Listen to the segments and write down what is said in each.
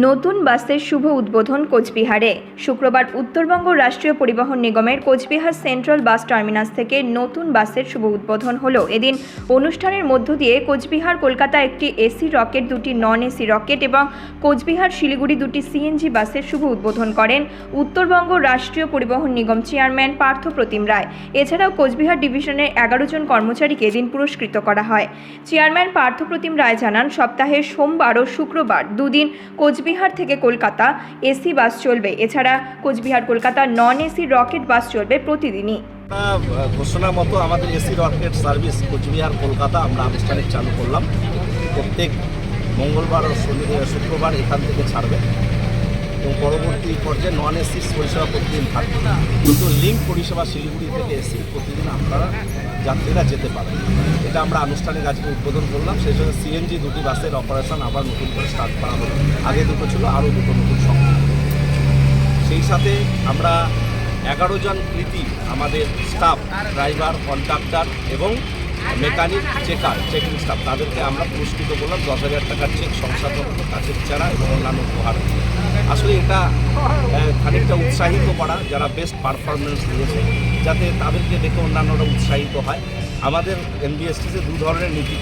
নতুন বাসের শুভ উদ্বোধন কোচবিহারে। শুক্রবার উত্তরবঙ্গ রাষ্ট্রীয় পরিবহন নিগমের কোচবিহার সেন্ট্রাল বাস টার্মিনাস থেকে নতুন বাসের শুভ উদ্বোধন হলো। এদিন অনুষ্ঠানের মধ্য দিয়ে কোচবিহার কলকাতা একটি এসি রকেট, দুটি নন এসি রকেট এবং কোচবিহার শিলিগুড়ি দুটি সিএনজি বাসের শুভ উদ্বোধন করেন উত্তরবঙ্গ রাষ্ট্রীয় পরিবহন নিগম চেয়ারম্যান পার্থ প্রতিম রায়। এছাড়াও কোচবিহার ডিভিশনের 11 জন কর্মচারীকে এদিন পুরস্কৃত করা হয়। চেয়ারম্যান পার্থ প্রতিম রায় জানান, সপ্তাহের সোমবার ও শুক্রবার দুদিন কোচবিহার থেকে কলকাতা এসি বাস চলবে। এছাড়া Cooch Behar Kolkata non AC rocket bus চলবে প্রতিদিনই। ঘোষণা মতো আমাদের AC rocket service Cooch Behar Kolkata আমরা আনুষ্ঠানিক চালু করলাম। প্রত্যেক মঙ্গলবার ও শুক্রবার এখান থেকে ছাড়বে এবং পরবর্তী পর্যায়ে নন এসি পরিষেবা প্রতিদিন থাকবে, কিন্তু লিঙ্ক পরিষেবা শিলিগুড়ি থেকে এসি প্রতিদিন আপনারা যাত্রীরা যেতে পারেন। এটা আমরা আনুষ্ঠানিক আজকে উদ্বোধন করলাম। সেই সঙ্গে সিএনজি দুটি বাসের অপারেশন আবার নতুন করে স্টার্ট করা হলো। আগে দুটো ছিল, আরও দুটো নতুন সংখ্যা। সেই সাথে আমরা 11 জন কৃতি আমাদের স্টাফ, ড্রাইভার, কন্ডাক্টর এবং মেকানিক, চেকিং স্টাফ, তাদেরকে আমরা পুরস্কৃত করলাম 10,000 টাকার চেক, শংসাপত্র, কাছের চারা এবং অন্যান্য উপহার। আসলে এটা খানিকটা উৎসাহিত করা যারা বেস্ট পারফরমেন্স দিয়েছে, যাতে তাদেরকে দেখে অন্যান্যরা উৎসাহিত হয়। আমাদের এনবিএসটিসে দু ধরনের নীতি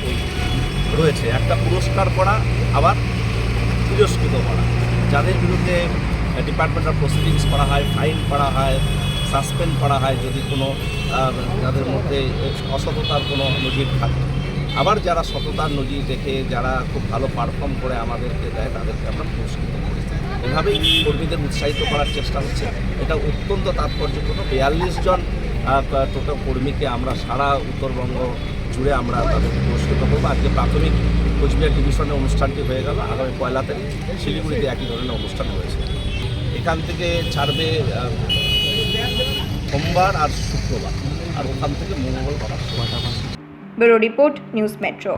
রয়েছে, একটা পুরস্কার করা, আবার পুরস্কৃত করা। যাদের বিরুদ্ধে ডিপার্টমেন্ট অফ প্রসিডিংস করা হয়, ফাইন করা হয়, সাসপেন্ড করা হয় যদি কোনো যাদের মধ্যে অসততার কোনো নজির থাকে। আবার যারা সততার নজির দেখে যারা খুব ভালো পারফর্ম করে আমাদেরকে দেয়, তাদেরকে আমরা পুরস্কৃত করি। এভাবেই কর্মীদের উৎসাহিত করার চেষ্টা হচ্ছে। এটা অত্যন্ত তাৎপর্যপূর্ণ। 42 জন টোটাল কর্মীকে আমরা সারা উত্তরবঙ্গ জুড়ে আমরা তাদেরকে পুরস্কৃত করবো। আজকে প্রাথমিক কোচবিহার ডিভিশনের অনুষ্ঠানটি হয়ে গেল। আগামী 1 তারিখ শিলিগুড়িতে একই ধরনের অনুষ্ঠান হয়েছে। এখান থেকে ছাড়বে সোমবার আর শুক্রবার, আর ওখান থেকে মঙ্গলবার। Bureau report, news metro.